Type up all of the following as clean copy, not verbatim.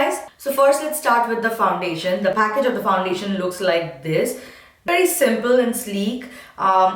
guys, so first let's start with the foundation. The package of the foundation looks like this. Very simple and sleek.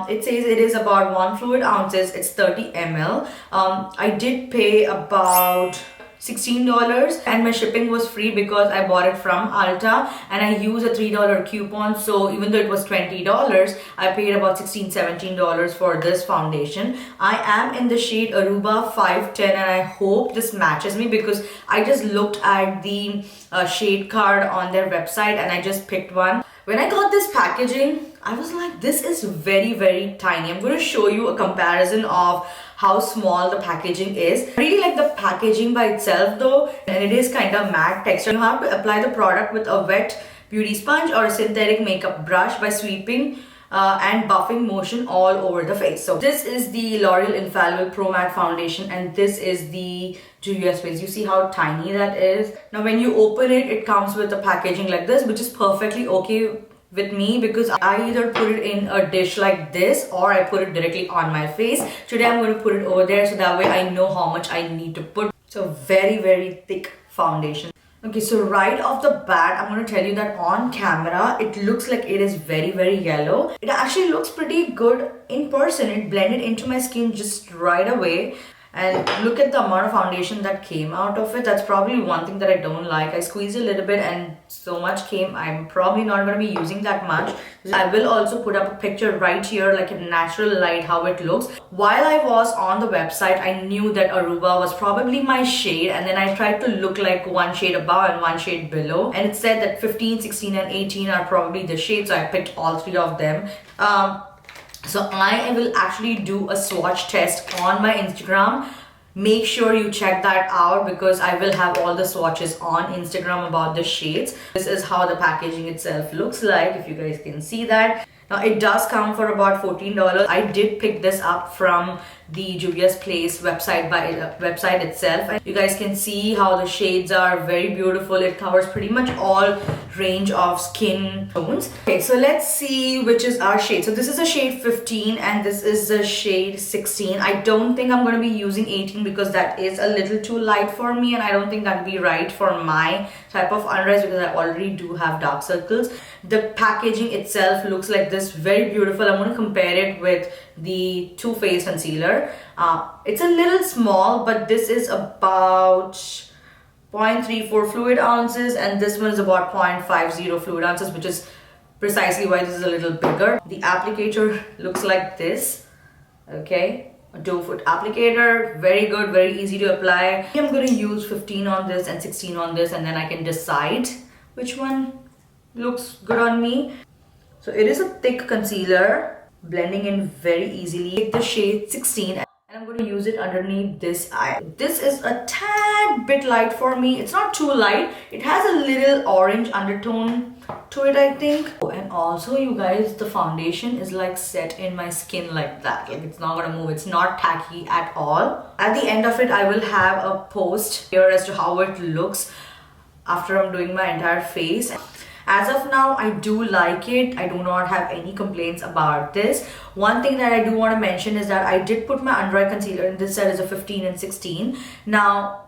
It says it is about 1 fluid ounces. It's 30 ml. I did pay about $16 and my shipping was free because I bought it from Ulta and I used a $3 coupon. So even though it was $20, I paid about $16-17 for this foundation. I am in the shade Aruba 510 and I hope this matches me because I just looked at the shade card on their website and I just picked one. When I got this packaging, I was like, this is very tiny. I'm going to show you a comparison of how small the packaging is. I really like the packaging by itself though, and it is kind of matte texture. You have to apply the product with a wet beauty sponge or a synthetic makeup brush by sweeping and buffing motion all over the face. So this is the L'Oreal Infallible Pro Matte Foundation and this is the JUVIA'S face. You see how tiny that is? Now when you open it, it comes with a packaging like this, which is perfectly okay with me because I either put it in a dish like this or I put it directly on my face. Today I'm going to put it over there so that way I know how much I need to put. So very thick foundation. Okay, so right off the bat, I'm going to tell you that on camera, it looks like it is very yellow. It actually looks pretty good in person. It blended into my skin just right away. And look at the amount of foundation that came out of it. That's probably one thing that I don't like. I squeezed a little bit and so much came. I'm probably not going to be using that much. I will also put up a picture right here, like in natural light, how it looks. While I was on the website, I knew that Aruba was probably my shade. And then I tried to look like one shade above and one shade below. And it said that 15, 16 and 18 are probably the shades. So I picked all three of them. So I will actually do a swatch test on my Instagram. Make sure you check that out because I will have all the swatches on Instagram about the shades. This is how the packaging itself looks like, if you guys can see that. Now it does come for about $14. I did pick this up from the Juvia's Place website itself, and you guys can see how the shades are very beautiful. It covers pretty much all range of skin tones. Okay, so let's see which is our shade. So this is a shade 15 and this is a shade 16. I don't think I'm going to be using 18 because that is a little too light for me and I don't think that'd be right for my type of under eyes because I already do have dark circles. The packaging itself looks like this, very beautiful. I'm going to compare it with the Too Faced concealer. It's a little small, but this is about 0.34 fluid ounces and this one is about 0.50 fluid ounces, which is precisely why this is a little bigger. The applicator looks like this. Okay, a doe foot applicator, very good, very easy to apply. I'm going to use 15 on this and 16 on this and then I can decide which one looks good on me. So it is a thick concealer, blending in very easily. Take the shade 16 and I'm going to use it underneath this eye. This is a tad bit light for me. It's not too light. It has a little orange undertone to it, I think. Oh, and also you guys, the foundation is like set in my skin like that. Like it's not going to move. It's not tacky at all. At the end of it, I will have a post here as to how it looks after I'm doing my entire face. As of now, I do like it. I do not have any complaints about this. One thing that I do want to mention is that I did put my under eye concealer in this set is a 15 and 16. Now,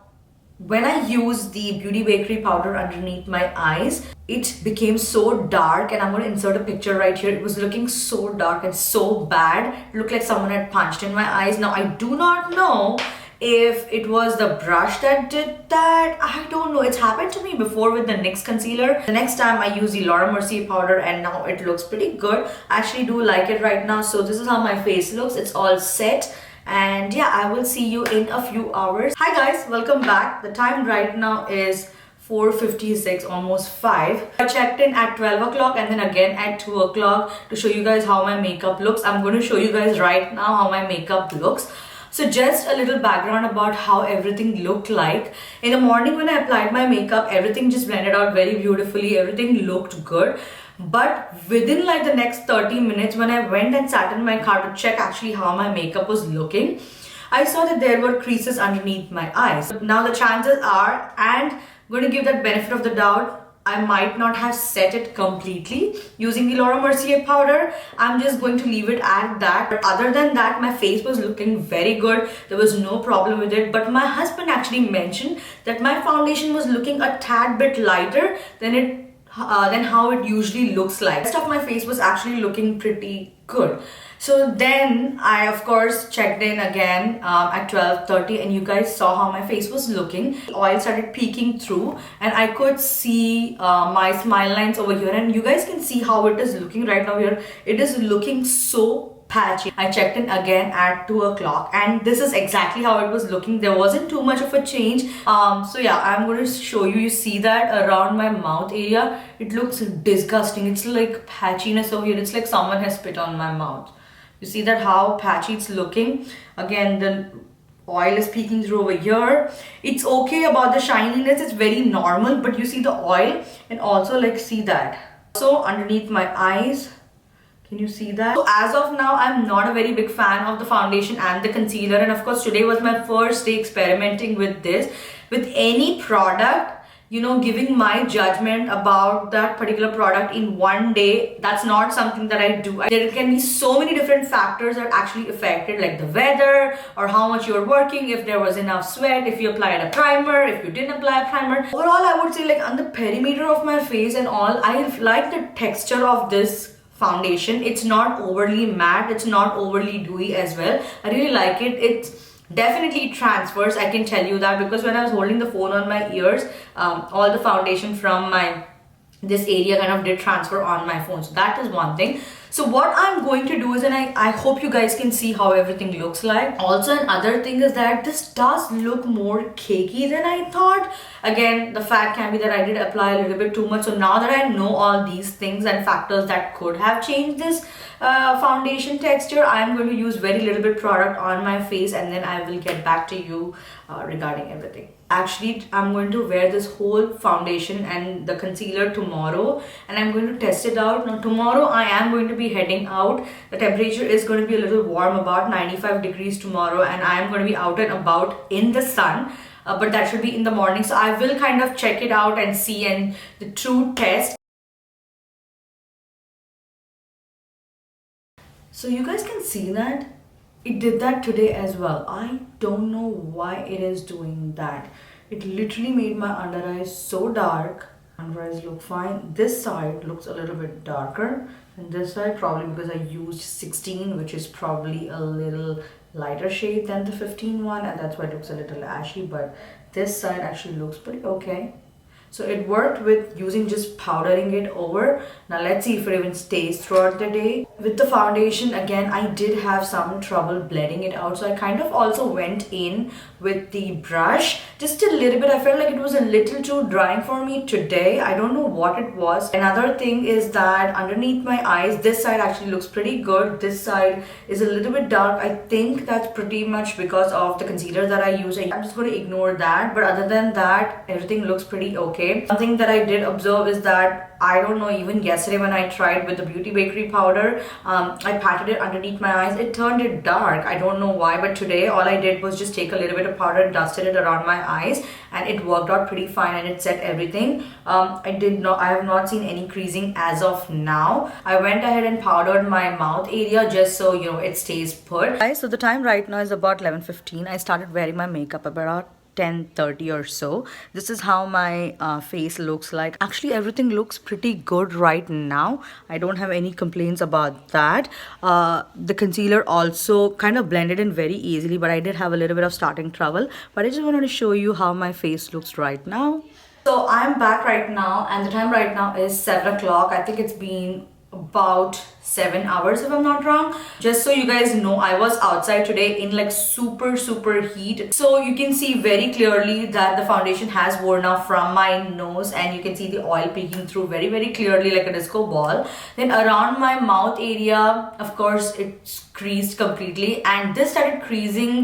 when I use the Beauty Bakery powder underneath my eyes, it became so dark and I'm going to insert a picture right here. It was looking so dark and so bad. It looked like someone had punched in my eyes. Now, I do not know if it was the brush that did that. I don't know. It's happened to me before with the NYX concealer. The next time I used the Laura Mercier powder and now it looks pretty good. I actually do like it right now. So this is how my face looks. It's all set. And yeah, I will see you in a few hours. Hi guys, welcome back. The time right now is 4:56, almost 5. I checked in at 12 o'clock and then again at 2 o'clock to show you guys how my makeup looks. I'm going to show you guys right now how my makeup looks. So just a little background about how everything looked like. In the morning when I applied my makeup, everything just blended out very beautifully. Everything looked good. But within like the next 30 minutes when I went and sat in my car to check actually how my makeup was looking, I saw that there were creases underneath my eyes. Now the chances are, and I'm going to give that benefit of the doubt, I might not have set it completely using the Laura Mercier powder. I'm just going to leave it at that. But other than that, my face was looking very good. There was no problem with it. But my husband actually mentioned that my foundation was looking a tad bit lighter than how it usually looks like. The rest of my face was actually looking pretty good. So then I of course checked in again at 12:30, and you guys saw how my face was looking. The oil started peeking through and I could see my smile lines over here, and you guys can see how it is looking right now here. It is looking so patchy. I checked in again at 2 o'clock and this is exactly how it was looking. There wasn't too much of a change. So yeah, I'm going to show you. You see that around my mouth area, it looks disgusting. It's like patchiness over here. It's like someone has spit on my mouth. You see that how patchy it's looking. Again, the oil is peeking through over here. It's okay about the shininess. It's very normal, but you see the oil, and also like see that. So underneath my eyes, can you see that? So as of now, I'm not a very big fan of the foundation and the concealer. And of course, today was my first day experimenting with this. With any product, you know, giving my judgment about that particular product in one day, that's not something that I do. There can be so many different factors that actually affect it, like the weather or how much you're working, if there was enough sweat, if you applied a primer, if you didn't apply a primer. Overall, I would say like on the perimeter of my face and all, I like the texture of this foundation. It's not overly matte, it's not overly dewy as well. I really like it. It's definitely transfers, I can tell you that, because when I was holding the phone on my ears, all the foundation from this area kind of did transfer on my phone. So that is one thing. So what I'm going to do is, and I hope you guys can see how everything looks like. Also, another thing is that this does look more cakey than I thought. Again, the fact can be that I did apply a little bit too much. So now that I know all these things and factors that could have changed this foundation texture, I'm going to use very little bit product on my face, and then I will get back to you regarding everything. Actually, I'm going to wear this whole foundation and the concealer tomorrow, and I'm going to test it out. Now tomorrow I am going to be heading out. The temperature is going to be a little warm, about 95 degrees tomorrow, and I am going to be out and about in the sun, but that should be in the morning. So I will kind of check it out and see, and the true test. So you guys can see that it did that today as well. I don't know why it is doing that. It literally made my under eyes so dark. Under eyes look fine. This side looks a little bit darker, and this side probably because I used 16, which is probably a little lighter shade than the 15 one, and that's why it looks a little ashy. But this side actually looks pretty okay. So it worked with using just powdering it over. Now let's see if it even stays throughout the day. With the foundation, again, I did have some trouble blending it out. So I kind of also went in with the brush just a little bit. I felt like it was a little too drying for me today. I don't know what it was. Another thing is that underneath my eyes, this side actually looks pretty good. This side is a little bit dark. I think that's pretty much because of the concealer that I use. I'm just going to ignore that. But other than that, everything looks pretty okay. Something that I did observe is that, I don't know, even yesterday when I tried with the Beauty Bakery powder, I patted it underneath my eyes. It turned it dark. I don't know why, but today all I did was just take a little bit of powder and dusted it around my eyes, and it worked out pretty fine and it set everything. I have not seen any creasing as of now. I went ahead and powdered my mouth area just so, you know, it stays put. Guys, so the time right now is about 11:15. I started wearing my makeup about 10:30 or so. This is how my face looks like. Actually, everything looks pretty good right now. I don't have any complaints about that. The concealer also kind of blended in very easily, but I did have a little bit of starting trouble. But I just wanted to show you how my face looks right now. So I'm back right now, and the time right now is 7 o'clock. I think it's been about 7 hours if I'm not wrong. Just so you guys know, I was outside today in like super heat, so you can see very clearly that the foundation has worn off from my nose, and you can see the oil peeking through very clearly like a disco ball. Then around my mouth area, of course, it's creased completely, and this started creasing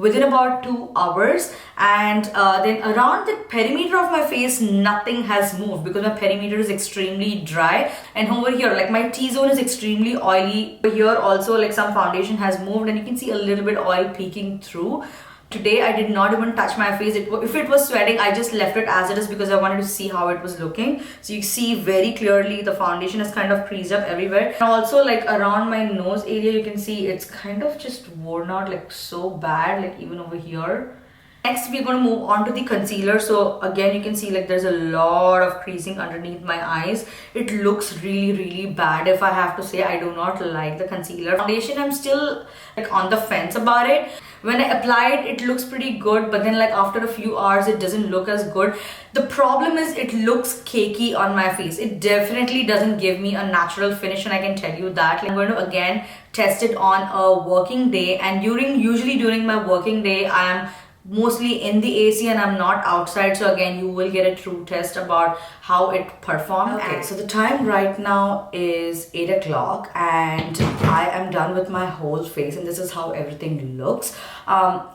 within about 2 hours. And then around the perimeter of my face, nothing has moved because my perimeter is extremely dry, and over here, like my T-zone is extremely oily. Here also, like some foundation has moved, and you can see a little bit oil peeking through. Today I did not even touch my face. If it was sweating, I just left it as it is because I wanted to see how it was looking. So you see very clearly the foundation is kind of creased up everywhere. And also like around my nose area, you can see it's kind of just worn out like so bad, like even over here. Next, we're going to move on to the concealer. So again, you can see like there's a lot of creasing underneath my eyes. It looks really bad. If I have to say, I do not like the concealer. Foundation, I'm still like on the fence about it. When I apply it, it looks pretty good, but then like after a few hours, it doesn't look as good. The problem is it looks cakey on my face. It definitely doesn't give me a natural finish, and I can tell you that. I'm going to again test it on a working day, and usually during my working day, I am mostly in the AC and I'm not outside, so again you will get a true test about how it performed. Okay, so the time right now is 8 o'clock and I am done with my whole face, and this is how everything looks.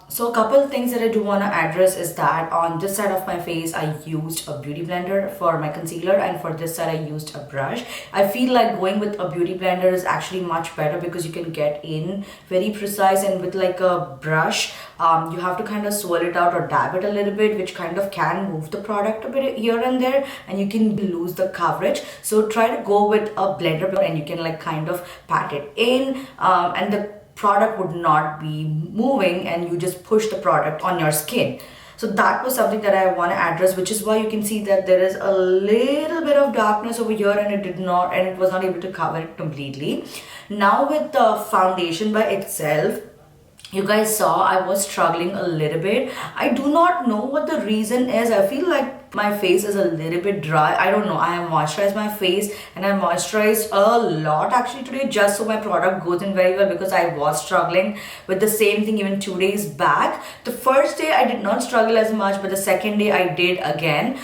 So a couple of things that I do want to address is that on this side of my face I used a beauty blender for my concealer, and for this side I used a brush. I feel like going with a beauty blender is actually much better because you can get in very precise, and with like a brush you have to kind of swirl it out or dab it a little bit, which kind of can move the product a bit here and there, and you can lose the coverage. So try to go with a blender and you can like kind of pat it in, and the product would not be moving, and you just push the product on your skin. So that was something that I want to address, which is why you can see that there is a little bit of darkness over here, and it was not able to cover it completely. Now with the foundation by itself, you guys saw I was struggling a little bit. I do not know what the reason is. I feel like my face is a little bit dry. I don't know. I have moisturized my face, and I moisturized a lot actually today just so my product goes in very well, because I was struggling with the same thing even 2 days back. The first day I did not struggle as much, but the second day I did again.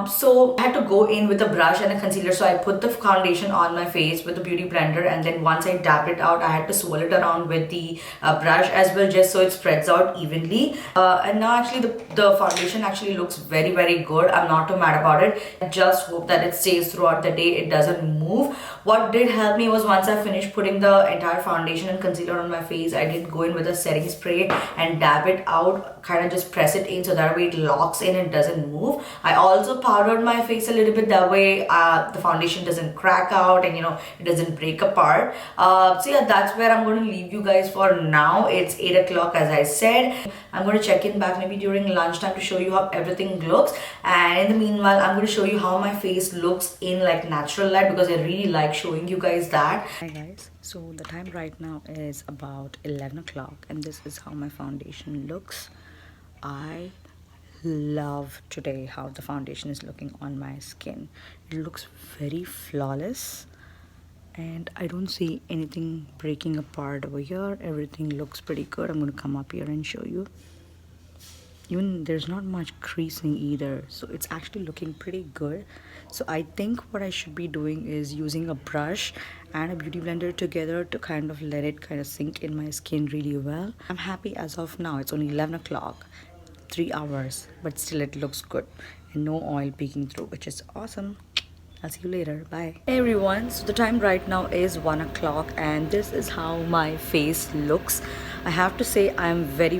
So I had to go in with a brush and a concealer. So I put the foundation on my face with the beauty blender, and then once I dabbed it out, I had to swirl it around with the brush as well, just so it spreads out evenly. And now actually the foundation actually looks very good. I'm not too mad about it. I just hope that it stays throughout the day. It doesn't move. What did help me was once I finished putting the entire foundation and concealer on my face, I did go in with a setting spray and dab it out, kind of just press it in so that way it locks in and doesn't move. I also powdered my face a little bit, that way the foundation doesn't crack out and it doesn't break apart. So yeah, that's where I'm going to leave you guys for now. It's 8 o'clock as I said. I'm going to check in back maybe during lunchtime to show you how everything looks, and in the meanwhile I'm going to show you how my face looks in like natural light, because I really like showing you guys that. Hi guys, so the time right now is about 11 o'clock and this is how my foundation looks. I love today how the foundation is looking on my skin. It looks very flawless and I don't see anything breaking apart over here. Everything looks pretty good. I'm going to come up here and show you. Even there's not much creasing either, so it's actually looking pretty good. So I think what I should be doing is using a brush and a beauty blender together to kind of let it kind of sink in my skin really well. I'm happy as of now. It's only 11 o'clock, 3 hours, but still it looks good and no oil peeking through, which is awesome. I'll see you later. Bye. Hey everyone, so the time right now is 1 o'clock and this is how my face looks. I have to say I'm very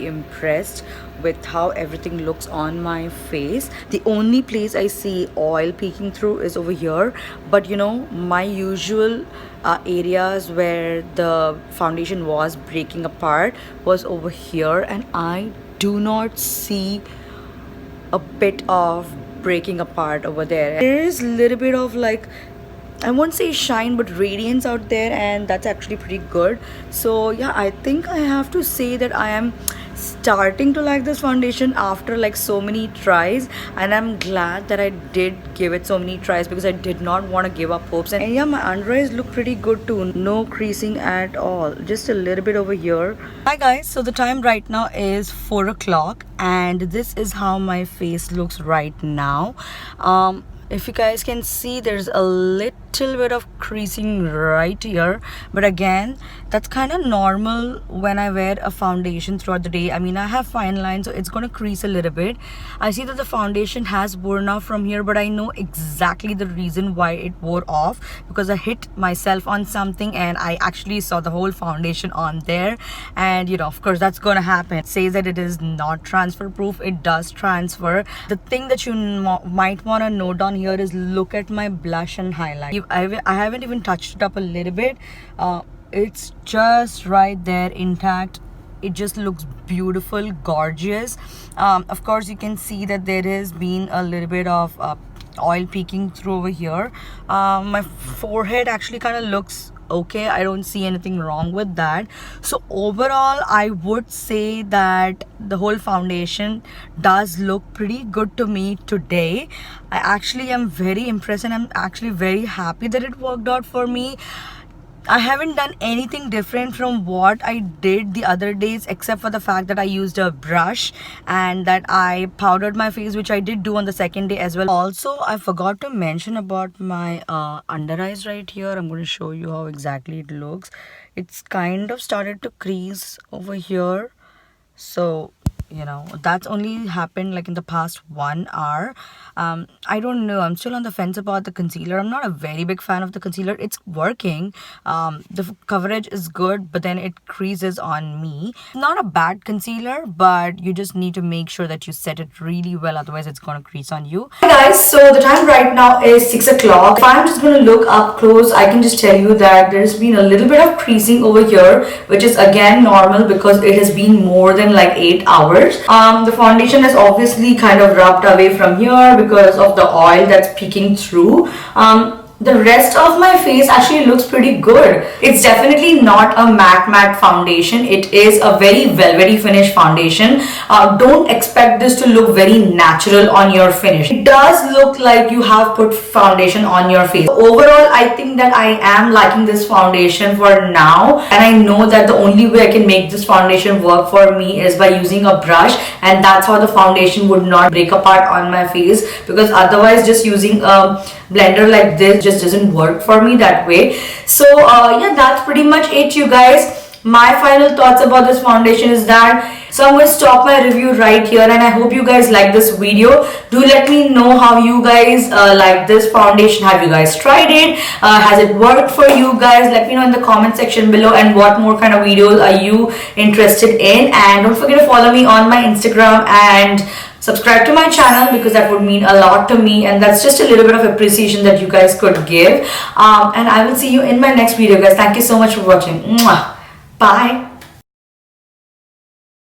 impressed with how everything looks on my face. The only place I see oil peeking through is over here, but my usual areas where the foundation was breaking apart was over here, and I do not see a bit of breaking apart over there. There is a little bit of like, I won't say shine, but radiance out there, and that's actually pretty good. So yeah, I think I have to say that I am starting to like this foundation after like so many tries, and I'm glad that I did give it so many tries because I did not want to give up hopes. And yeah, my under eyes look pretty good too. No creasing at all, just a little bit over here. Hi guys, so the time right now is 4 o'clock and this is how my face looks right now. If you guys can see, there's a little little bit of creasing right here, but again, that's kind of normal when I wear a foundation throughout the day. I mean, I have fine lines, so it's going to crease a little bit. I see that the foundation has worn off from here, but I know exactly the reason why it wore off, because I hit myself on something and I actually saw the whole foundation on there. And you know, of course, that's going to happen. It says that it is not transfer proof. It does transfer. The thing that you might want to note down here is look at my blush and highlight. I haven't even touched it up a little bit. It's just right there intact. It just looks beautiful, gorgeous. Of course, you can see that there has been a little bit of oil peeking through over here. My forehead actually kind of looks okay. I don't see anything wrong with that. So overall, I would say that the whole foundation does look pretty good to me today. I actually am very impressed, and I'm actually very happy that it worked out for me. I haven't done anything different from what I did the other days, except for the fact that I used a brush and that I powdered my face, which I did do on the second day as well. Also, I forgot to mention about my under eyes right here. I'm going to show you how exactly it looks. It's kind of started to crease over here. So, you know, that's only happened like in the past 1 hour. I don't know, I'm still on the fence about the concealer. I'm not a very big fan of the concealer. It's working. The coverage is good, but then it creases on me. Not a bad concealer, but you just need to make sure that you set it really well, otherwise it's gonna crease on you. Hey guys, so the time right now is 6 o'clock. If I'm just gonna look up close, I can just tell you that there's been a little bit of creasing over here, which is again normal because it has been more than like 8 hours. The foundation has obviously kind of rubbed away from here because of the oil that's peeking through. The rest of my face actually looks pretty good. It's definitely not a matte foundation. It is a very velvety finish foundation. Don't expect this to look very natural on your finish. It does look like you have put foundation on your face. Overall, I think that I am liking this foundation for now, and I know that the only way I can make this foundation work for me is by using a brush, and that's how the foundation would not break apart on my face, because otherwise just using a blender like this just doesn't work for me that way. So yeah, that's pretty much it, you guys. My final thoughts about this foundation is that, so I'm going to stop my review right here, and I hope you guys like this video. Do let me know how you guys like this foundation. Have you guys tried it? Has it worked for you guys? Let me know in the comment section below, and what more kind of videos are you interested in. And don't forget to follow me on my Instagram and subscribe to my channel, because that would mean a lot to me, and that's just a little bit of appreciation that you guys could give. And I will see you in my next video, guys. Thank you so much for watching. Mwah. Bye.